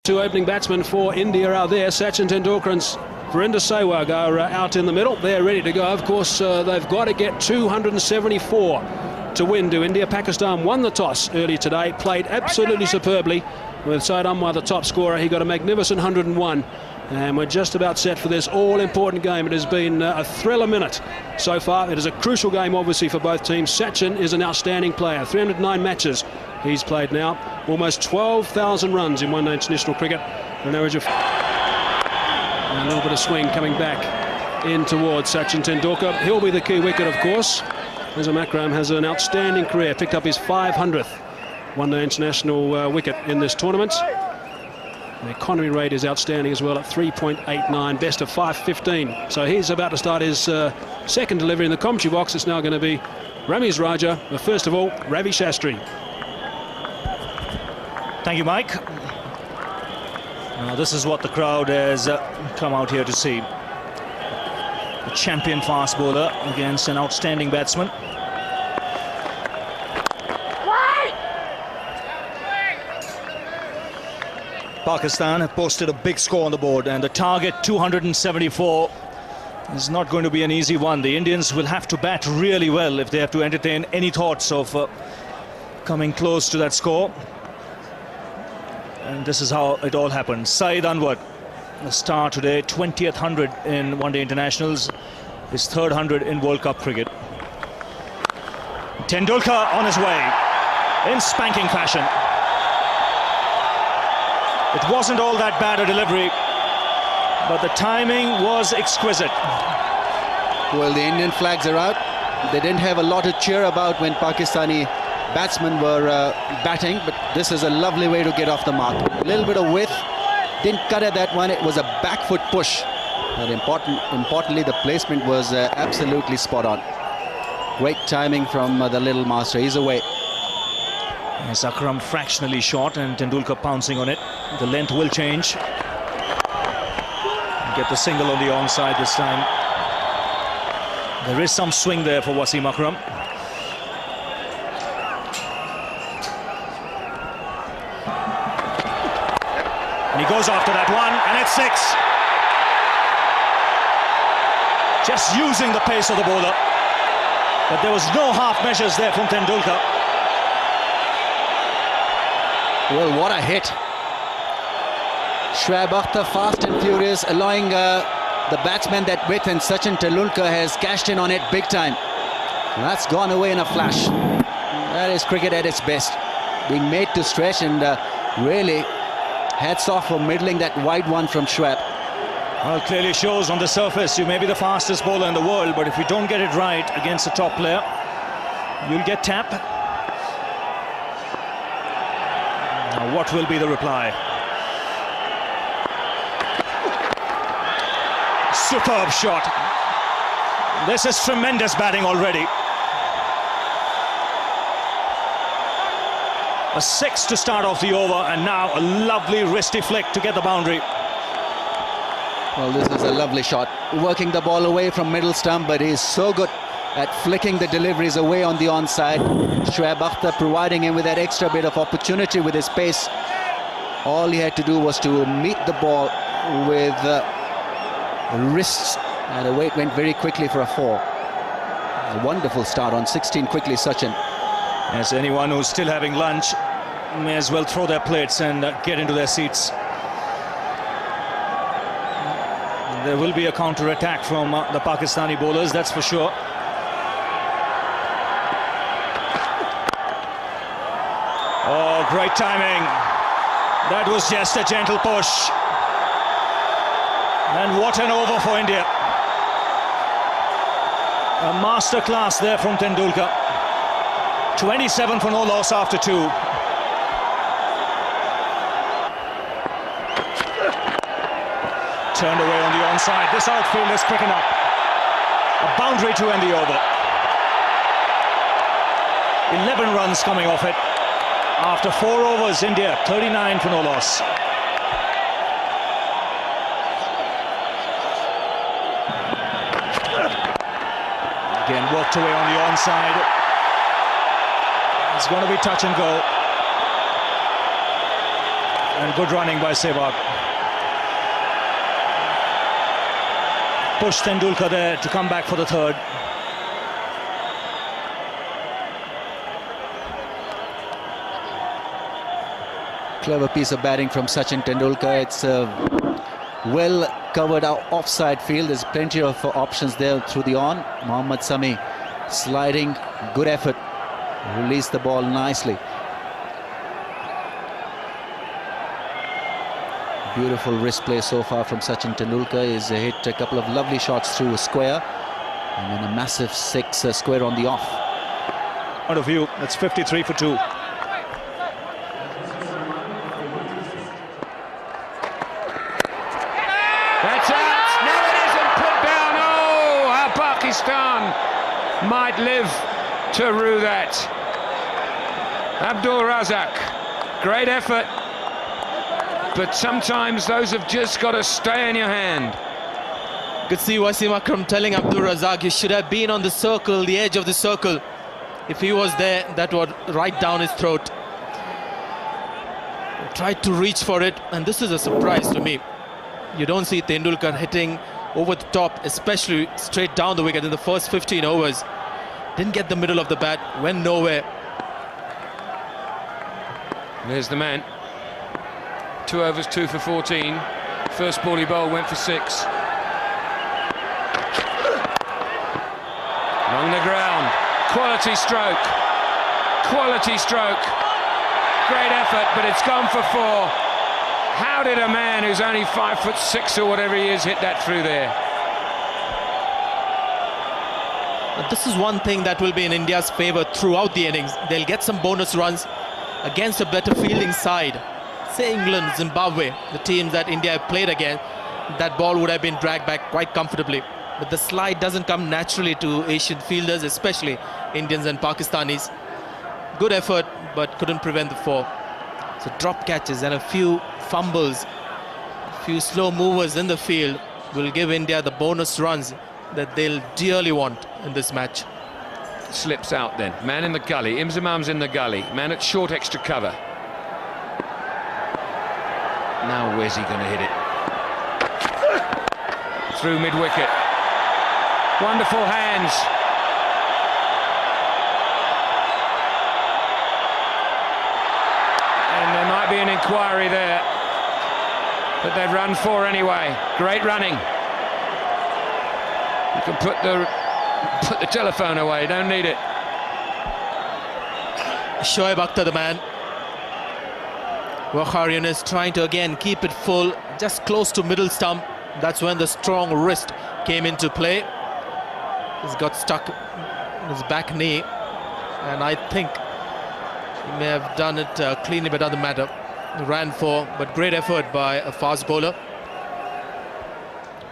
Two opening batsmen for India are there. Sachin Tendulkar and Virender Sehwag are out in the middle. They're ready to go. Of course, they've got to get 274 to win to India. Pakistan won the toss early today, played absolutely superbly with Syed Amwar, the top scorer. He got a magnificent 101. And we're just about set for this all-important game. It has been a thriller minute so far. It is a crucial game, obviously, for both teams. Sachin is an outstanding player. 309 matches he's played now. Almost 12,000 runs in one-day international cricket. An average of... a little bit of swing coming back in towards Sachin Tendulkar. He'll be the key wicket, of course. Nizam Akram has an outstanding career. Picked up his 500th one-day international wicket in this tournament. The economy rate is outstanding as well at 3.89, best of 515. So he's about to start his second delivery in the commentary box. It's now going to be Ramiz Raja, but first of all, Ravi Shastri. Thank you, Mike. This is what the crowd has come out here to see. A champion fast bowler against an outstanding batsman. Pakistan have posted a big score on the board, and the target 274 is not going to be an easy one. The Indians will have to bat really well if they have to entertain any thoughts of coming close to that score. And this is how it all happened. Saeed Anwar, the star today, 20th 100 in one-day internationals, his third 100 in World Cup cricket. Tendulkar on his way in spanking fashion. It wasn't all that bad a delivery, but the timing was exquisite. Well, the Indian flags are out. They didn't have a lot to cheer about when Pakistani batsmen were batting, but this is a lovely way to get off the mark. A little bit of width, didn't cut at that one. It was a back foot push. But importantly, the placement was absolutely spot on. Great timing from the little master. He's away. Yes, Akram fractionally short and Tendulkar pouncing on it. The length will change. Get the single on the onside this time. There is some swing there for Wasim Akram. And he goes after that one, and it's 6. Just using the pace of the bowler. But there was no half measures there from Tendulkar. Well, what a hit. Shoaib Akhtar fast and furious, allowing the batsman that width, and Sachin Tendulkar has cashed in on it big time. That's gone away in a flash. That is cricket at its best. Being made to stretch, and really hats off for middling that wide one from Shoaib. Well, it clearly shows on the surface you may be the fastest bowler in the world, but if you don't get it right against a top player, you'll get tapped. Now, what will be the reply? Superb shot. This is tremendous batting already. A 6 to start off the over, and now a lovely wristy flick to get the boundary. Well, this is a lovely shot. Working the ball away from middle stump, but he's so good at flicking the deliveries away on the onside. Shoaib Akhtar providing him with that extra bit of opportunity with his pace. All he had to do was to meet the ball with wrists, and away it went very quickly for a 4. A wonderful start on 16 quickly, Sachin. As anyone who's still having lunch may as well throw their plates and get into their seats. There will be a counter-attack from the Pakistani bowlers, that's for sure. Oh, great timing. That was just a gentle push. And what an over for India. A masterclass there from Tendulkar. 27 for no loss after 2. Turned away on the onside. This outfield is quick enough. A boundary to end the over. 11 runs coming off it. After 4 overs, India 39 for no loss. Again, worked away on the onside. It's going to be touch and go. And good running by Sehwag. Pushed Tendulkar there to come back for the third. Clever piece of batting from Sachin Tendulkar. It's a well covered out offside field. There's plenty of options there through the on. Mohammad Sami sliding, good effort. Released the ball nicely. Beautiful wrist play so far from Sachin Tendulkar. He's hit a couple of lovely shots through a square and then a massive 6 square on the off. Point of view, that's 53 for 2. That's out. No, it isn't put down. Oh, how Pakistan might live to rue that. Abdul Razak, great effort, but sometimes those have just got to stay in your hand. Could see Wasim Akram telling Abdul Razak, you should have been on the circle, the edge of the circle. If he was there, that would right down his throat. Tried to reach for it, and this is a surprise to me. You don't see Tendulkar hitting over the top, especially straight down the wicket in the first 15 overs. Didn't get the middle of the bat, went nowhere. There's the man. 2 overs, 2 for 14. First ball he bowled went for 6. Along the ground. Quality stroke. Quality stroke. Great effort, but it's gone for 4. How did a man who's only 5'6" or whatever he is hit that through there? But this is one thing that will be in India's favour throughout the innings. They'll get some bonus runs against a better fielding side. Say England, Zimbabwe, the teams that India have played against, that ball would have been dragged back quite comfortably. But the slide doesn't come naturally to Asian fielders, especially Indians and Pakistanis. Good effort, but couldn't prevent the 4. So drop catches and a few fumbles, a few slow movers in the field will give India the bonus runs that they'll dearly want in this match. Slips out then. Man in the gully. Imzamam's in the gully. Man at short extra cover. Now where's he going to hit it? Through mid-wicket. Wonderful hands. And there might be an inquiry there. But they've run 4 anyway. Great running. You can put the telephone away, don't need it. Shoaib Akhtar, the man. Waqar Younis trying to again keep it full, just close to middle stump. That's when the strong wrist came into play. He's got stuck in his back knee, and I think he may have done it cleanly, but doesn't matter. He ran 4, but great effort by a fast bowler.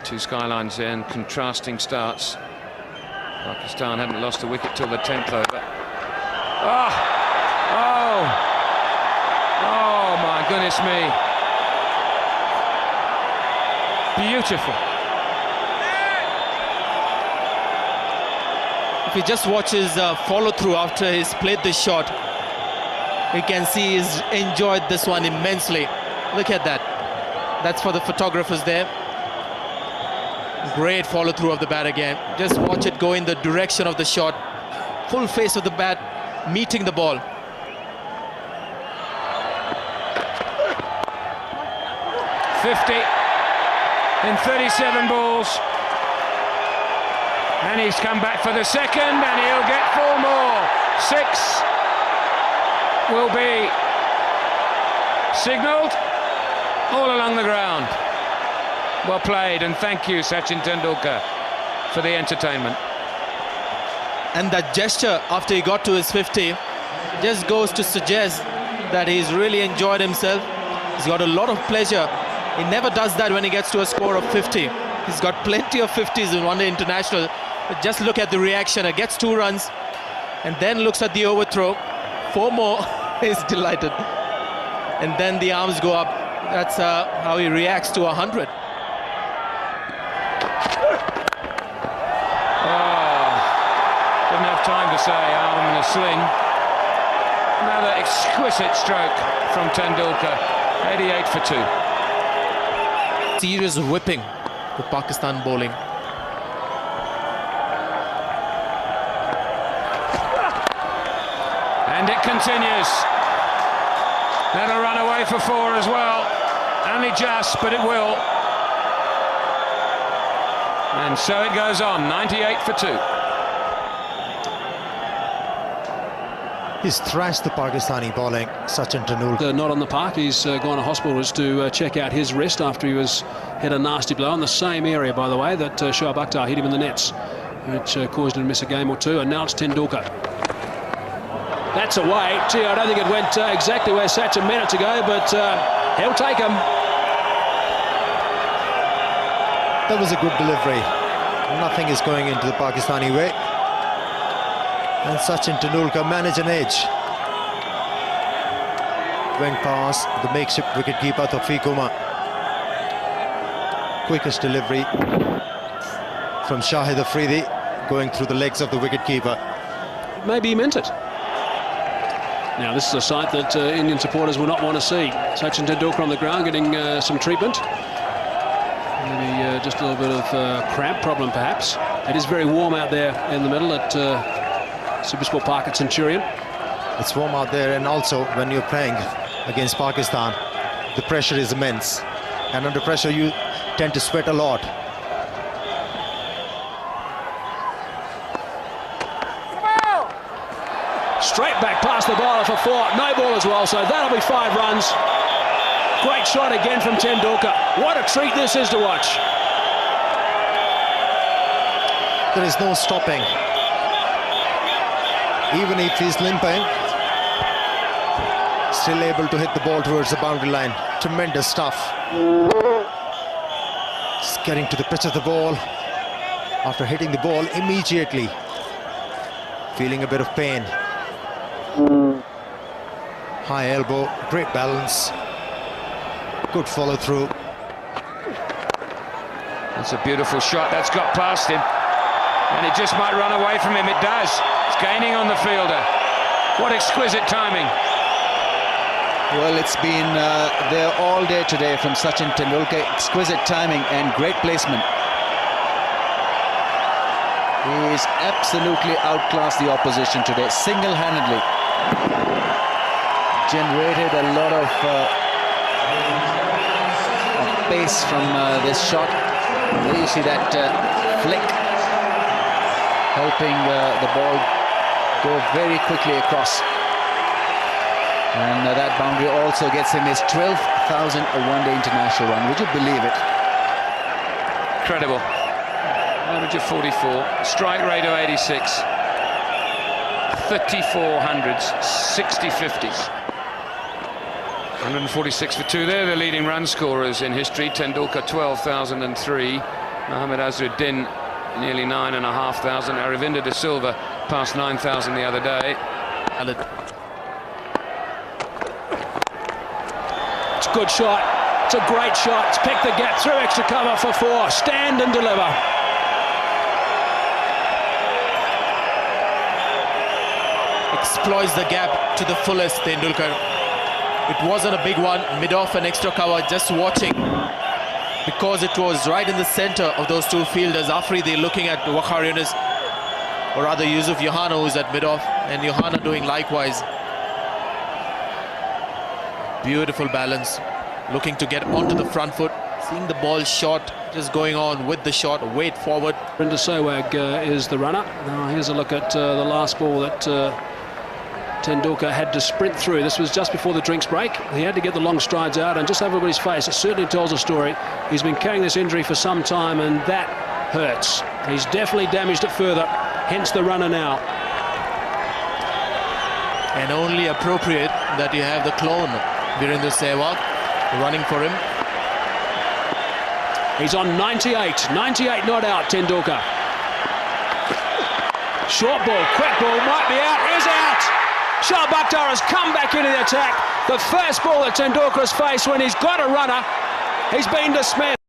2 skylines and contrasting starts. Pakistan hadn't lost a wicket till the 10th over. Oh! Oh! Oh, my goodness me. Beautiful. If you just watch his follow-through after he's played this shot, you can see he's enjoyed this one immensely. Look at that. That's for the photographers there. Great follow-through of the bat again. Just watch it go in the direction of the shot. Full face of the bat, meeting the ball. .50 in 37 balls. And he's come back for the second, and he'll get 4 more. 6 will be signalled all along the ground. Well played, and thank you, Sachin Tendulkar, for the entertainment. And that gesture after he got to his 50 just goes to suggest that he's really enjoyed himself. He's got a lot of pleasure. He never does that when he gets to a score of 50. He's got plenty of 50s in one-day international. But just look at the reaction. It gets 2 runs and then looks at the overthrow. 4 more. He's delighted. And then the arms go up. That's how he reacts to 100. Didn't have time to say arm in a sling. Another exquisite stroke from Tendulkar. 88 for 2. Serious whipping with Pakistan bowling. And it continues. That'll run away for 4 as well. Only just, but it will. And so it goes on, 98 for 2. He's thrashed the Pakistani bowling, Sachin Tendulkar. Not on the park. He's gone to hospital to check out his wrist after he hit a nasty blow in the same area, by the way, that Shoaib Akhtar hit him in the nets, which caused him to miss a game or two. And now it's Tendulkar. That's away. Gee, I don't think it went exactly where Sachin meant it to go, but he'll take him. That was a good delivery. Nothing is going into the Pakistani way. And Sachin Tendulkar managed an edge. Went past the makeshift wicketkeeper Tawfiq Umar. Quickest delivery from Shahid Afridi, going through the legs of the wicketkeeper. Maybe he meant it. Now this is a sight that Indian supporters will not want to see. Sachin Tendulkar on the ground getting some treatment. Maybe just a little bit of cramp problem perhaps. It is very warm out there in the middle at Supersport Park at Centurion. It's warm out there, and also when you're playing against Pakistan, the pressure is immense. And under pressure you tend to sweat a lot. Straight back past the bowler for 4. No ball as well, so that'll be 5 runs. Great shot again from Tendulkar. What a treat this is to watch. There is no stopping. Even if he's limping, still able to hit the ball towards the boundary line. Tremendous stuff. Just getting to the pitch of the ball. After hitting the ball immediately, feeling a bit of pain. High elbow, great balance, good follow through. That's a beautiful shot. That's got past him, and it just might run away from him. It does. It's gaining on the fielder. What exquisite timing. Well, it's been there all day today from Sachin Tendulkar. Exquisite timing and great placement. He's absolutely outclassed the opposition today, single-handedly. Generated a lot of pace from this shot. There you see that flick, helping the ball go very quickly across. And that boundary also gets him his 12,000th one-day international run. Would you believe it? Incredible. Average of 44, strike rate of 86, 34 hundreds, 60 50s. 146 for 2. They're the leading run scorers in history. Tendulkar 12,003, Mohammad Azharuddin nearly 9,500, Aravinda de Silva passed 9,000 the other day. It's a good shot. It's a great shot. It's picked the gap through extra cover for 4. Stand and deliver. Exploits the gap to the fullest, Tendulkar. It wasn't a big one, mid-off and extra cover, just watching. Because it was right in the center of those two fielders. Afridi looking at Waqar Younis, or rather Yusuf Yohana, who's at mid-off, and Yohana doing likewise. Beautiful balance, looking to get onto the front foot, seeing the ball short, just going on with the shot, weight forward. Surinder Sehwag is the runner. Now here's a look at the last ball that Tendulkar had to sprint through. This was just before the drinks break. He had to get the long strides out, and just everybody's face, it certainly tells a story. He's been carrying this injury for some time, and that hurts. He's definitely damaged it further, hence the runner now. And only appropriate that you have the clone, Virender Sehwag, running for him. He's on 98 not out, Tendulkar. Short ball, quick ball, might be out, is out! Shoaib Akhtar has come back into the attack. The first ball that Tendulkar has faced when he's got a runner, he's been dismissed.